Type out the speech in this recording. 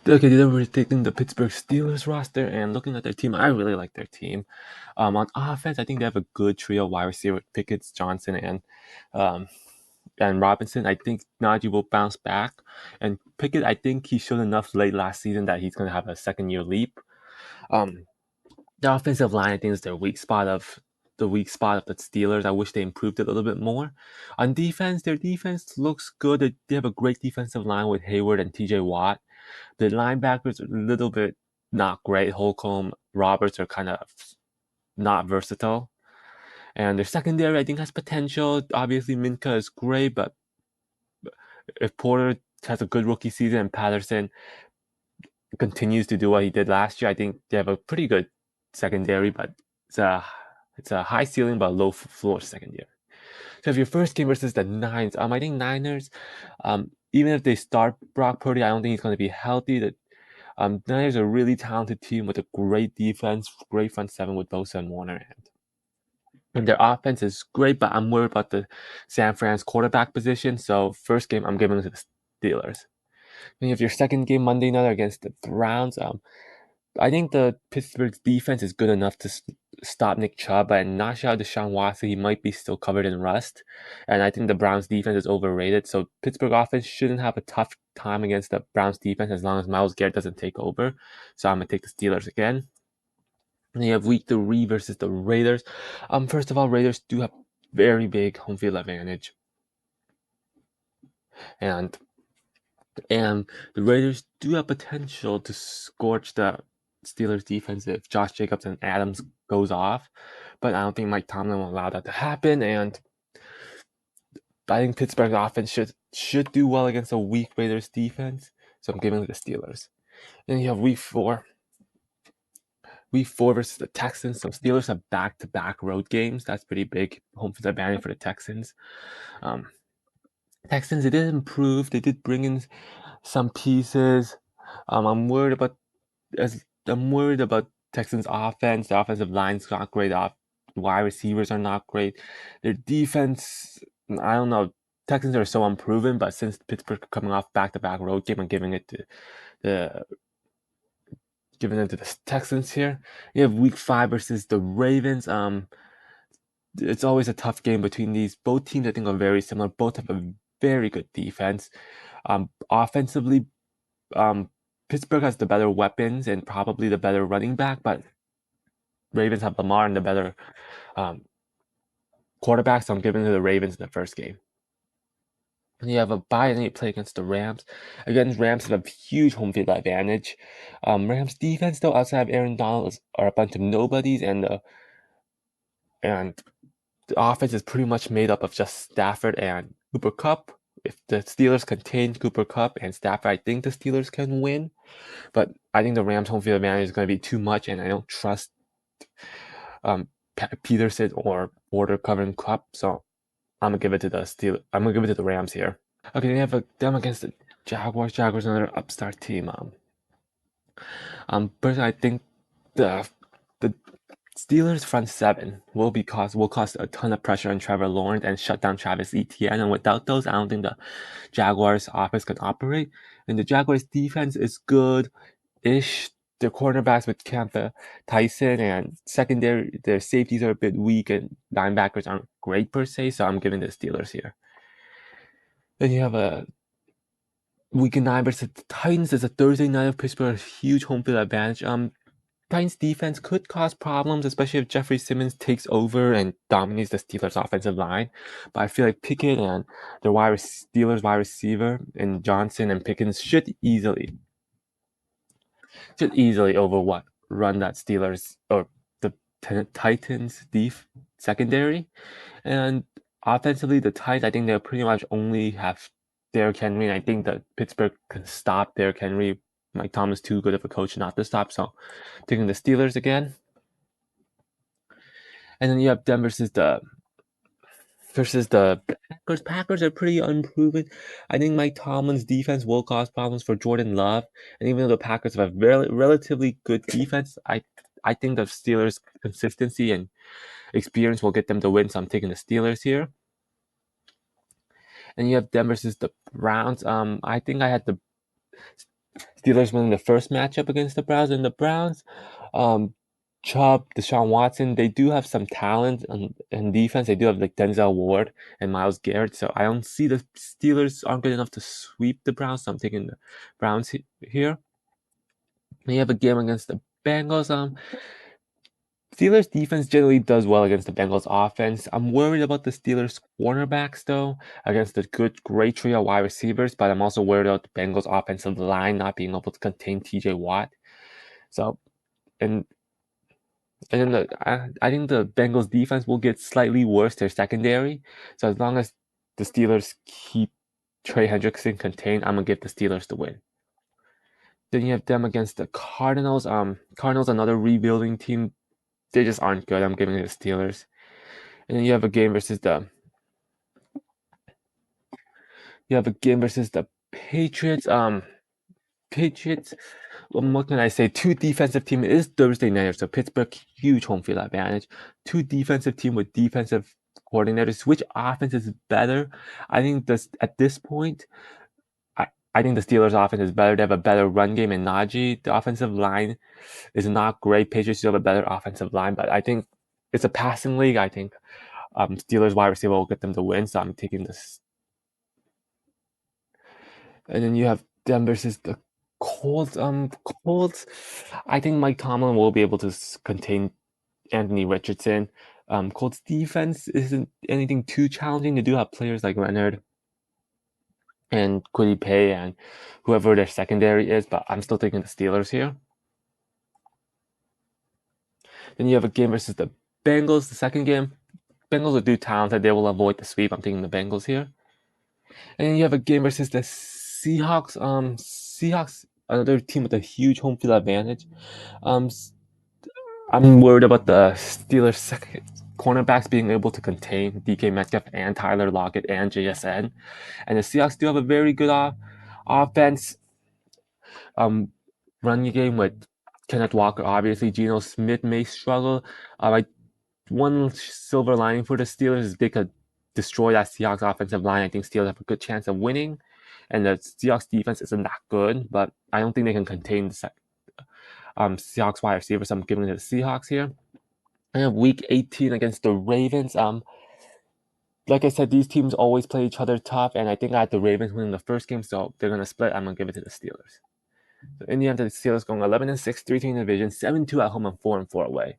Okay, then we're taking the Pittsburgh Steelers roster and looking at their team. I really like their team. On offense, I think they have a good trio wide receiver with Pickett, Johnson, um, and Robinson. I think Najee will bounce back. And Pickett, I think he showed enough late last season that he's going to have a second year leap. Um, the offensive line, I think, is their weak spot of the Steelers. I wish they improved it a little bit more. On defense, their defense looks good. They have a great defensive line with Hayward and TJ Watt. The linebackers are a little bit not great. Holcomb, Roberts are kind of not versatile. And their secondary, I think, has potential. Obviously, Minka is great, but if Porter has a good rookie season and Patterson continues to do what he did last year, I think they have a pretty good secondary, but it's a high ceiling but low floor secondary. So if your first game versus the Niners, I think Niners, even if they start Brock Purdy, I don't think he's going to be healthy. The Niners are a really talented team with a great defense, great front seven with Bosa and Warner, and their offense is great, but I'm worried about the San Fran's quarterback position. So first game, I'm giving it to the Steelers. Then you have your second game Monday night against the Browns. I think the Pittsburgh's defense is good enough to stop Nick Chubb, but I'm not sure Deshaun Watson. He might be still covered in rust, and I think the Browns' defense is overrated. So Pittsburgh offense shouldn't have a tough time against the Browns' defense as long as Myles Garrett doesn't take over. So I'm gonna take the Steelers again. And you have week 3 versus the Raiders. First of all, Raiders do have very big home field advantage, and the Raiders do have potential to scorch the Steelers defense if Josh Jacobs and Adams goes off, but I don't think Mike Tomlin will allow that to happen. And I think Pittsburgh's offense should do well against a weak Raiders defense, so I'm giving it to the Steelers. Then you have week 4. Week 4 versus the Texans. So Steelers have back-to-back road games. That's pretty big home field advantage for the Texans. Texans, they did improve. They did bring in some pieces. I'm worried about Texans' offense. The offensive line's not great. Wide receivers are not great. Their defense, I don't know. Texans are so unproven, but since Pittsburgh coming off back-to-back road game, I'm giving it to the Texans here. You have week 5 versus the Ravens. It's always a tough game between these. Both teams, I think, are very similar. Both have a very good defense. Offensively, Pittsburgh has the better weapons and probably the better running back, but Ravens have Lamar and the better quarterback, so I'm giving it to the Ravens in the first game. And you have a bye and then you play against the Rams. Again, Rams have a huge home field advantage. Rams defense, though, outside of Aaron Donald, are a bunch of nobodies, and the offense is pretty much made up of just Stafford and Cooper Kupp. If the Steelers contain Cooper Kupp and Stafford, I think the Steelers can win. But I think the Rams' home field advantage is going to be too much, and I don't trust Peterson or Porter covering Kupp. So I'm gonna give it to the Steelers. I'm gonna give it to the Rams here. Okay, they have them against the Jaguars. Jaguars, another upstart team. Personally, I think the Steelers front seven will cause a ton of pressure on Trevor Lawrence and shut down Travis Etienne. And without those, I don't think the Jaguars offense can operate. And the Jaguars defense is good-ish. Their cornerbacks with Campa Tyson and secondary, their safeties are a bit weak and linebackers aren't great per se. So I'm giving the Steelers here. Then you have a week 9 versus the Titans. It's a Thursday night of Pittsburgh, huge home field advantage. Titans defense could cause problems, especially if Jeffrey Simmons takes over and dominates the Steelers offensive line. But I feel like Pickett and their Steelers wide receiver and Johnson and Pickens should easily run that Steelers or the Titans secondary. And offensively, the Titans, I think they'll pretty much only have Derrick Henry, and I think that Pittsburgh can stop Derrick Henry. Mike Tomlin's too good of a coach not to stop, so taking the Steelers again. And then you have them versus the Packers. Packers are pretty unproven. I think Mike Tomlin's defense will cause problems for Jordan Love, and even though the Packers have a relatively good defense, I think the Steelers' consistency and experience will get them the win. So I'm taking the Steelers here. And you have them versus the Browns. I think I had the Steelers winning the first matchup against the Browns, and the Browns, Chubb, Deshaun Watson, they do have some talent in defense. They do have like Denzel Ward and Myles Garrett, so I don't see the Steelers aren't good enough to sweep the Browns. So I'm taking the Browns here. And you have a game against the Bengals. Steelers defense generally does well against the Bengals offense. I'm worried about the Steelers cornerbacks though against the great trio of wide receivers, but I'm also worried about the Bengals offensive line not being able to contain TJ Watt. So and then I think the Bengals defense will get slightly worse, their secondary. So as long as the Steelers keep Trey Hendrickson contained, I'm gonna give the Steelers the win. Then you have them against the Cardinals. Cardinals another rebuilding team. They just aren't good. I'm giving it to the Steelers. And then you have a game versus the Patriots. Patriots. What can I say? Two defensive team. It is Thursday night, so Pittsburgh huge home field advantage. Two defensive team with defensive coordinators. Which offense is better? I think at this point, I think the Steelers' offense is better. They have a better run game in Najee. The offensive line is not great. Patriots still have a better offensive line, but I think it's a passing league. I think Steelers wide receiver will get them the win, so I'm taking this. And then you have them versus the Colts. Colts. I think Mike Tomlin will be able to contain Anthony Richardson. Colts defense isn't anything too challenging. They do have players like Leonard and Kwity Paye and whoever their secondary is, but I'm still taking the Steelers here. Then you have a game versus the Bengals. The second game, Bengals are too talented. They will avoid the sweep. I'm taking the Bengals here. And then you have a game versus the Seahawks. Seahawks, another team with a huge home field advantage. I'm worried about the Steelers' second cornerbacks being able to contain DK Metcalf and Tyler Lockett and JSN. And the Seahawks do have a very good offense. Running game with Kenneth Walker, obviously. Geno Smith may struggle. One silver lining for the Steelers is they could destroy that Seahawks offensive line. I think Steelers have a good chance of winning. And the Seahawks defense isn't that good, but I don't think they can contain the Seahawks wide receivers. So I'm giving it to the Seahawks here. I have week 18 against the Ravens. Like I said, these teams always play each other tough, and I think I had the Ravens winning the first game, so they're gonna split. I'm gonna give it to the Steelers. So in the end, the Steelers going 11-6, 3-2 in the division, 7-2 at home, and 4-4 away.